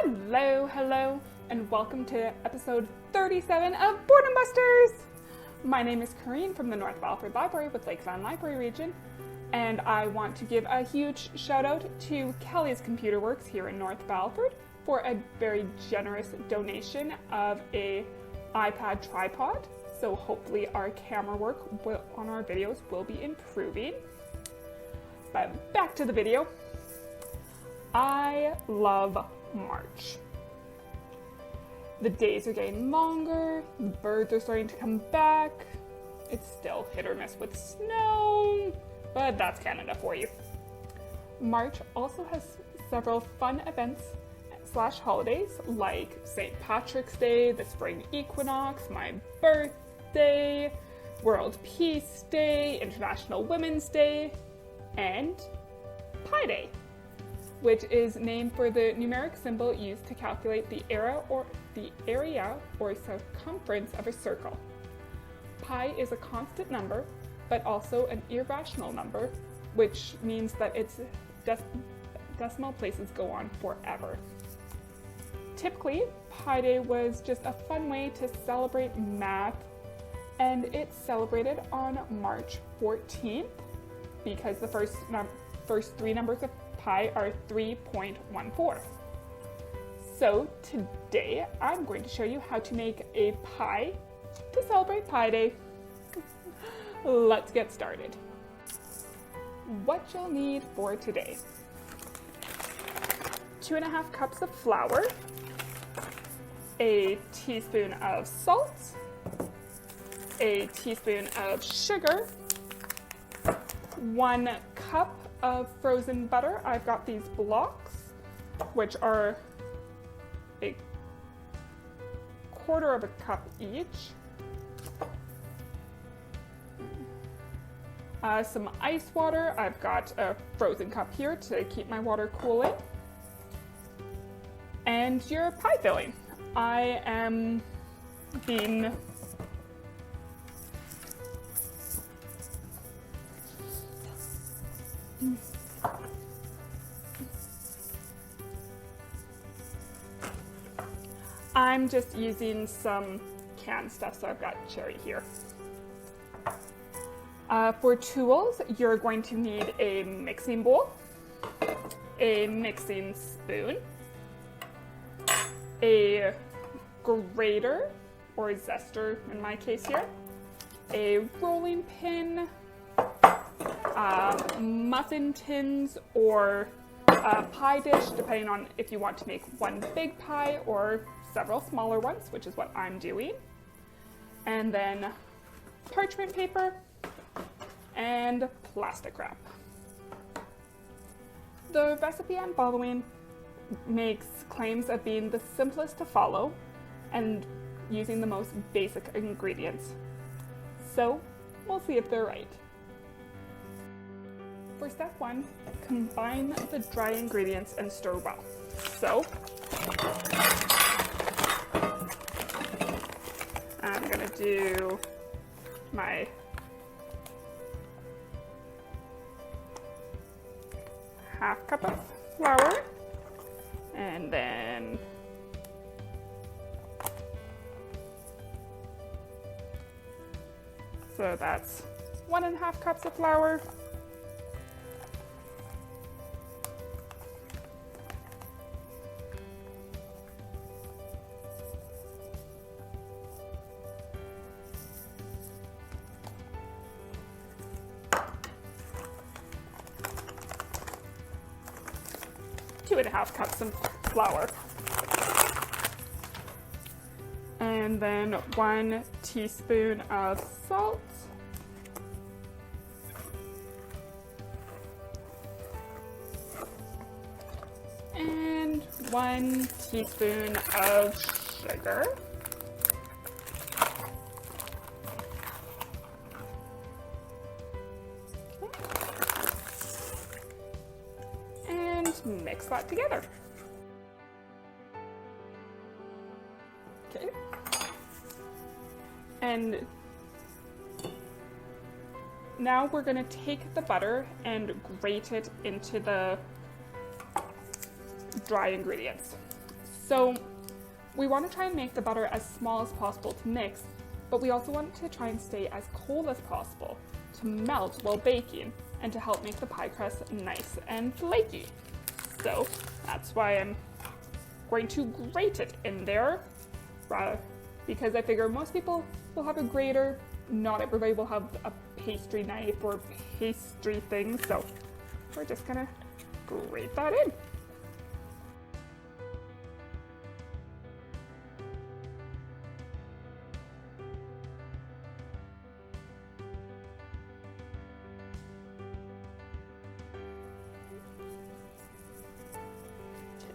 Hello, and welcome to episode 37 of Boredom Busters! My name is Korrine from the North Battleford Library with Lakeland Library Region, and I want to give a huge shout out to Kelly's Computer Works here in North Battleford for a very generous donation of a iPad tripod, so hopefully our camera work on our videos will be improving. But back to the video. I love March. The days are getting longer, the birds are starting to come back. It's still hit or miss with snow, but that's Canada for you. March also has several fun events / holidays like St. Patrick's Day, the spring equinox, my birthday, World Peace Day, International Women's Day, and Pi Day, which is named for the numeric symbol used to calculate the area or circumference of a circle. Pi is a constant number, but also an irrational number, which means that its decimal places go on forever. Typically, Pi Day was just a fun way to celebrate math, and it's celebrated on March 14th because the first three numbers of pi are 3.14. So today I'm going to show you how to make a pie to celebrate Pi Day. Let's get started. What you'll need for today: 2.5 cups of flour, a teaspoon of salt, a teaspoon of sugar, 1 cup of frozen butter. I've got these blocks, which are a 1/4 cup each. Some ice water. I've got a frozen cup here to keep my water cooling. And your pie filling. I am being I'm just using some canned stuff, so I've got cherry here. For tools, you're going to need a mixing bowl, a mixing spoon, a grater, or a zester in my case here, a rolling pin, muffin tins, or a pie dish, depending on if you want to make one big pie or several smaller ones, which is what I'm doing. And then parchment paper and plastic wrap. The recipe I'm following makes claims of being the simplest to follow and using the most basic ingredients. So we'll see if they're right. For step 1, combine the dry ingredients and stir well. So I'm gonna do my half cup of flour, and then so that's 1.5 cups of flour. Two and a half cups of flour, and then 1 teaspoon of salt, and 1 teaspoon of sugar, mix that together. Okay. And now we're going to take the butter and grate it into the dry ingredients. So we want to try and make the butter as small as possible to mix, but we also want to try and stay as cold as possible to melt while baking and to help make the pie crust nice and flaky. So that's why I'm going to grate it in there, because I figure most people will have a grater. Not everybody will have a pastry knife or pastry thing, so we're just gonna grate that in.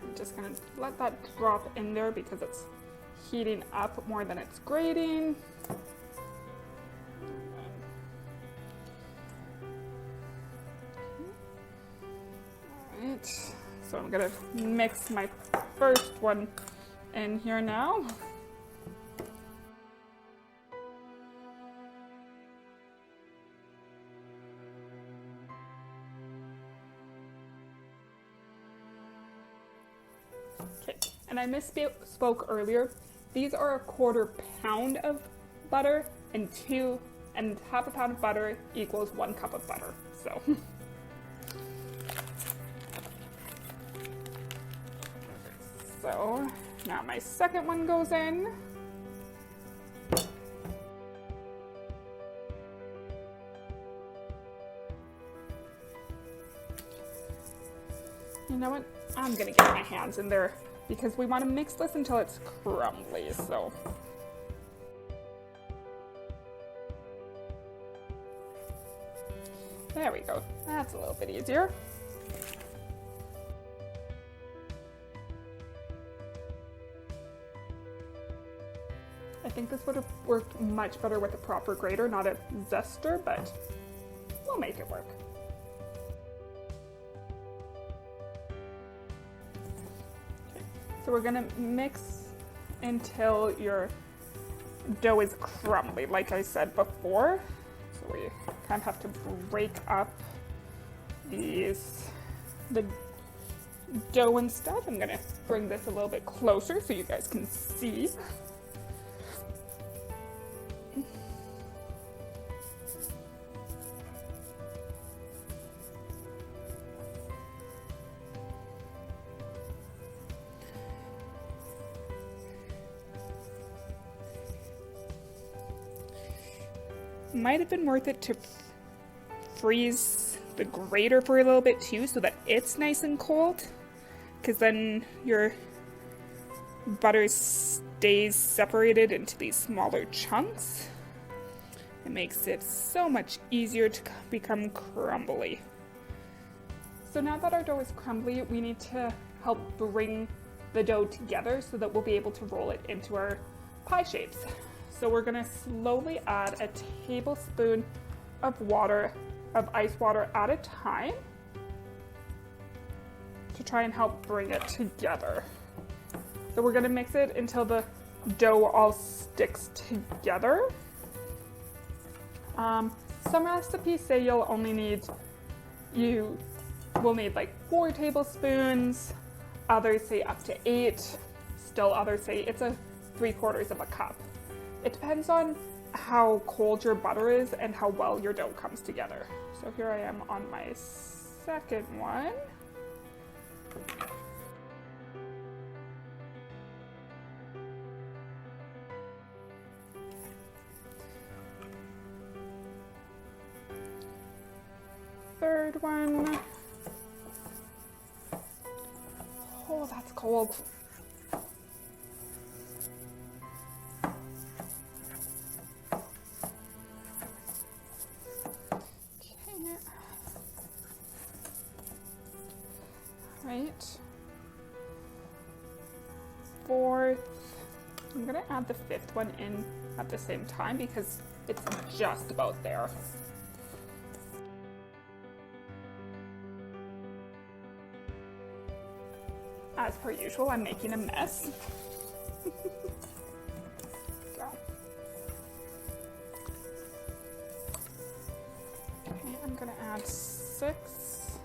I'm just gonna let that drop in there because it's heating up more than it's grating. Alright, so I'm gonna mix my first one in here now. Okay, and I misspoke earlier. These are 1/4 pound of butter, and 1/2 pound of butter equals 1 cup of butter. So. So now my second one goes in. You know what? I'm gonna get my hands in there because we want to mix this until it's crumbly, so. There we go. That's a little bit easier. I think this would have worked much better with a proper grater, not a zester, but we'll make it work. Okay. So we're gonna mix until your dough is crumbly, like I said before. So we kind of have to break up the dough and stuff. I'm gonna bring this a little bit closer so you guys can see. Might have been worth it to freeze the grater for a little bit too so that it's nice and cold, because then your butter stays separated into these smaller chunks. It makes it so much easier to become crumbly. So now that our dough is crumbly, we need to help bring the dough together so that we'll be able to roll it into our pie shapes. So we're gonna slowly add a tablespoon of ice water at a time to try and help bring it together. So we're gonna mix it until the dough all sticks together. Some recipes say you will need like 4 tablespoons. Others say up to 8. Still others say it's 3/4 of a cup. It depends on how cold your butter is and how well your dough comes together. So here I am on my second one. Third one. Oh, that's cold. Right. Fourth. I'm gonna add the 5th one in at the same time because it's just about there. As per usual, I'm making a mess. Okay, I'm gonna add 6,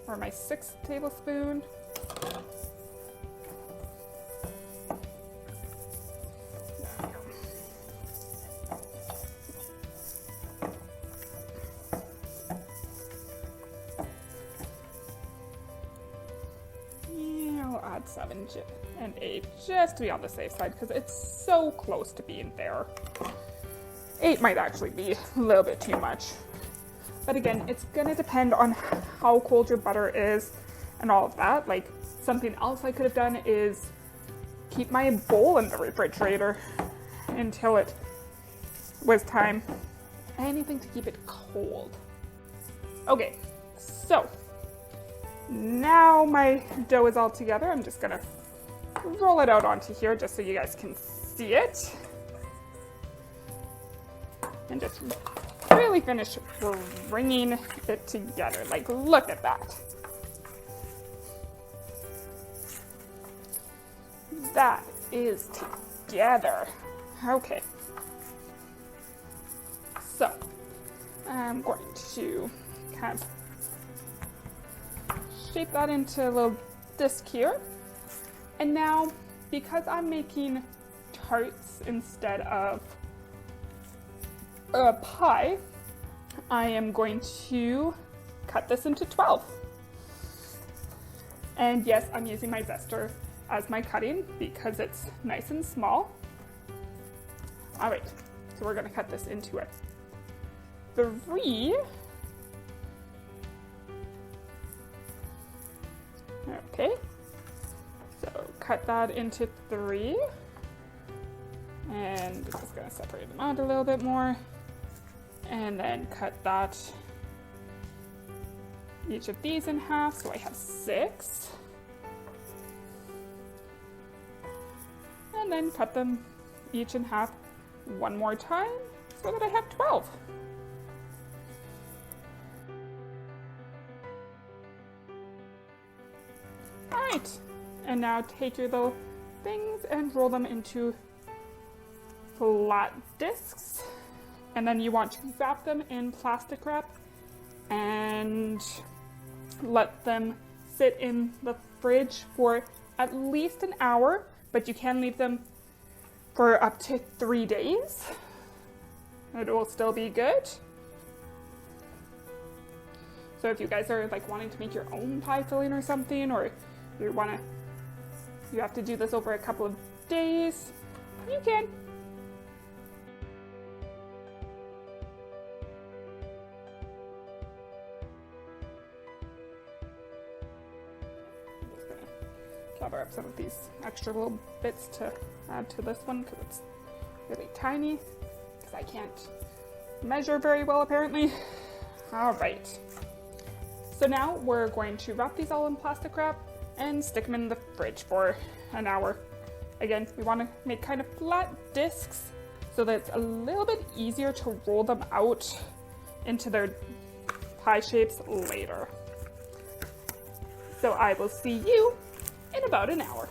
or my 6th tablespoon. I'll add 7 and 8 just to be on the safe side because it's so close to being there. 8 might actually be a little bit too much. But again, it's gonna depend on how cold your butter is and all of that. Like, something else I could have done is keep my bowl in the refrigerator until it was time. Anything to keep it cold. Okay, so now my dough is all together. I'm just gonna roll it out onto here just so you guys can see it. And just really finish bringing it together. Like, look at that. That is together. Okay. So, I'm going to kind of shape that into a little disc here. And now, because I'm making tarts instead of a pie, I am going to cut this into 12. And yes, I'm using my zester as my cutting because it's nice and small. All right, so we're gonna cut this into a 3. Okay, so cut that into 3. And I'm just gonna separate them out a little bit more. And then cut that, each of these in half, so I have 6. And then cut them each in half one more time so that I have 12. All right, and now take your little things and roll them into flat discs. And then you want to wrap them in plastic wrap and let them sit in the fridge for at least an hour, but you can leave them for up to 3 days. It will still be good. So if you guys are like wanting to make your own pie filling or something, or you have to do this over a couple of days, you can. Cover up some of these extra little bits to add to this one because it's really tiny, because I can't measure very well apparently. All right, so now we're going to wrap these all in plastic wrap and stick them in the fridge for an hour. Again, we want to make kind of flat discs so that it's a little bit easier to roll them out into their pie shapes later. So I will see you in about an hour.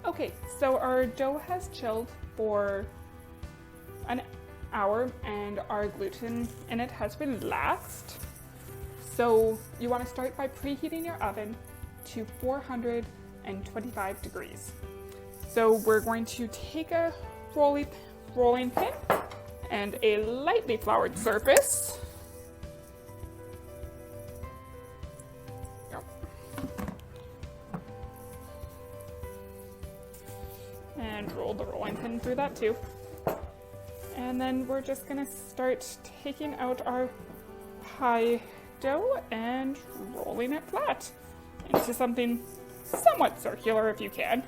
Okay, so our dough has chilled for an hour and our gluten in it has relaxed. So you want to start by preheating your oven to 425 degrees. So we're going to take a rolling pin and a lightly floured surface. And roll the rolling pin through that too. And then we're just gonna start taking out our pie dough and rolling it flat into something somewhat circular if you can.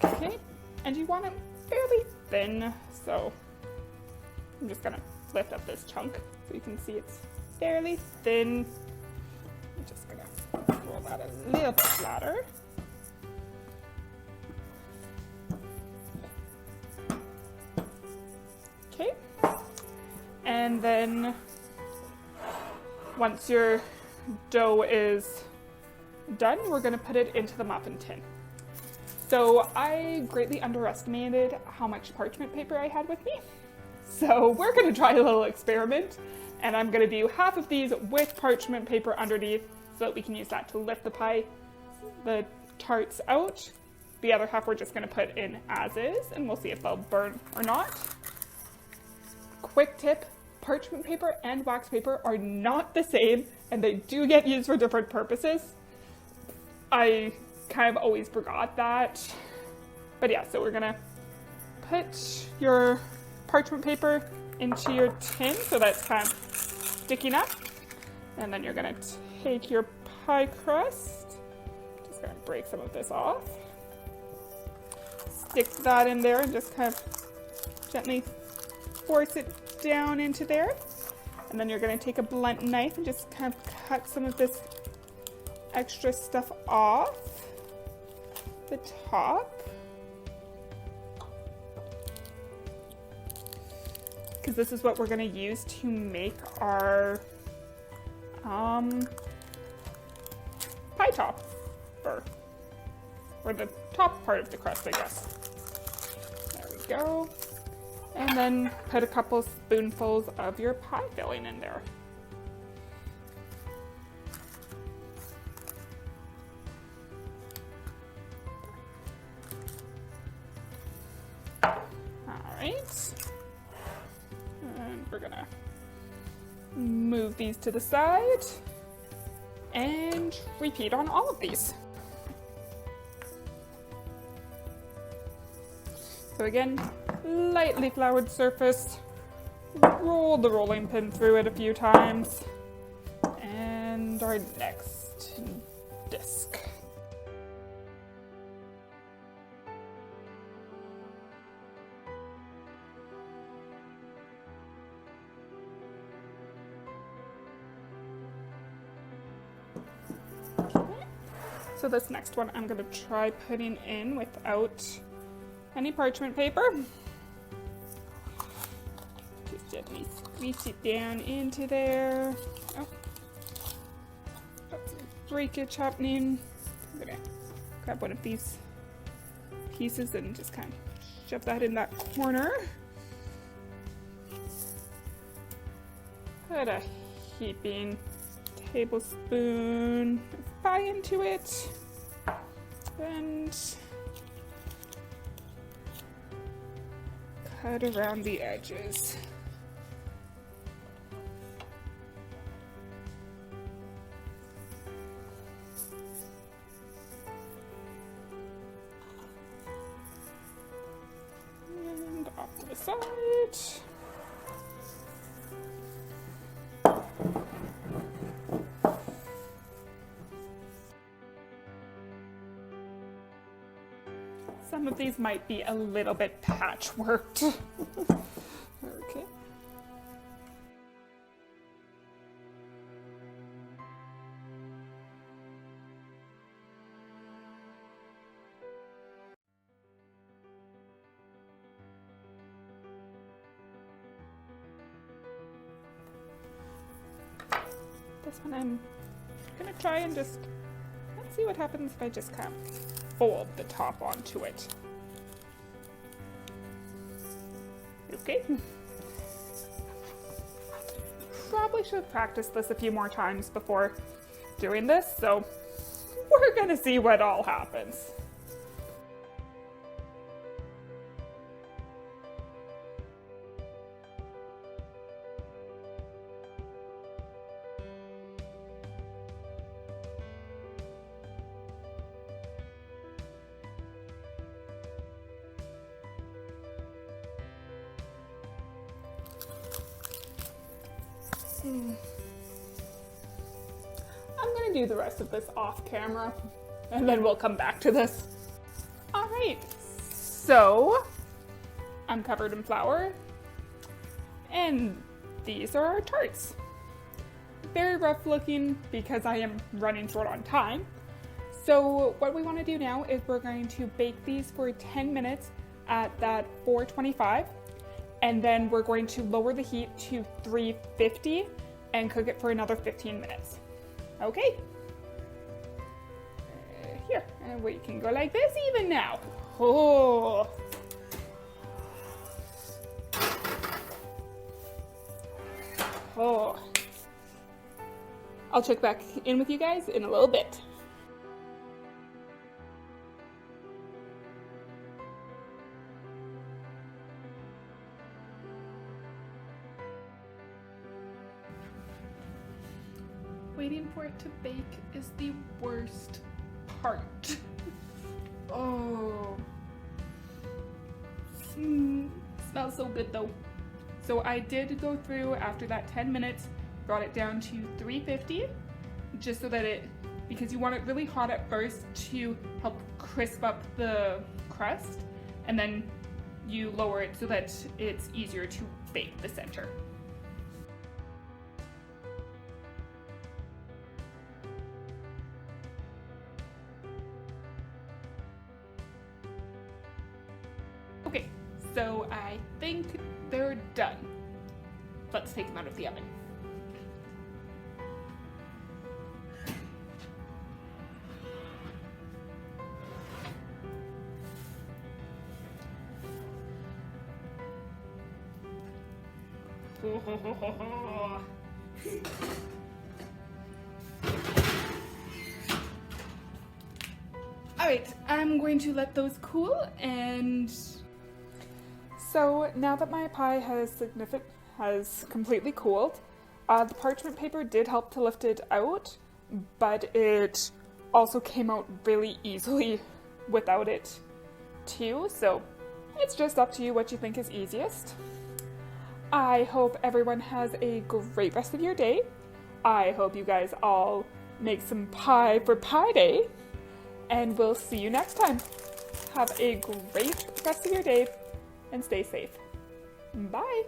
Okay, and you want it fairly thin, so I'm just gonna lift up this chunk so you can see it's fairly thin. I'm just gonna roll that a little bit flatter. Okay, and then once your dough is done, we're gonna put it into the muffin tin. So I greatly underestimated how much parchment paper I had with me. So we're gonna try a little experiment, and I'm gonna do half of these with parchment paper underneath so that we can use that to lift the tarts out. The other half we're just gonna put in as is, and we'll see if they'll burn or not. Quick tip, parchment paper and wax paper are not the same, and they do get used for different purposes. I kind of always forgot that. But yeah, so we're gonna put your parchment paper into your tin so that's kind of sticking up. And then you're gonna take your pie crust, just gonna break some of this off. Stick that in there and just kind of gently force it down into there. And then you're gonna take a blunt knife and just kind of cut some of this extra stuff off the top. Because this is what we're gonna use to make our pie topper, or the top part of the crust, I guess. There we go. And then put a couple spoonfuls of your pie filling in there. All right. And we're gonna move these to the side and repeat on all of these. So again, lightly floured surface, roll the rolling pin through it a few times, and our next disc. So this next one I'm going to try putting in without any parchment paper. Just gently squeeze it down into there. Oh, that's some breakage happening. I'm going to grab one of these pieces and just kind of shove that in that corner. Put a heaping tablespoon of pie into it, and cut around the edges. And off to the side. Some of these might be a little bit patchworked. Okay. This one I'm gonna try and just, let's see what happens if I just kind of fold the top onto it. Okay. Probably should have practiced this a few more times before doing this, so we're gonna see what all happens. I'm gonna do the rest of this off camera and then we'll come back to this. All right, so I'm covered in flour and these are our tarts. Very rough looking because I am running short on time. So what we want to do now is we're going to bake these for 10 minutes at that 425. And then we're going to lower the heat to 350 and cook it for another 15 minutes. Okay. here, and we can go like this even now. Oh. Oh. I'll check back in with you guys in a little bit. Waiting for it to bake is the worst part. Oh. Smells so good though. So I did go through after that 10 minutes, brought it down to 350, just so that because you want it really hot at first to help crisp up the crust, and then you lower it so that it's easier to bake the center. Okay, so I think they're done. Let's take them out of the oven. Alright, I'm going to let those cool, and so now that my pie has completely cooled, the parchment paper did help to lift it out, but it also came out really easily without it too, so it's just up to you what you think is easiest. I hope everyone has a great rest of your day. I hope you guys all make some pie for Pie Day, and we'll see you next time. Have a great rest of your day and stay safe. Bye!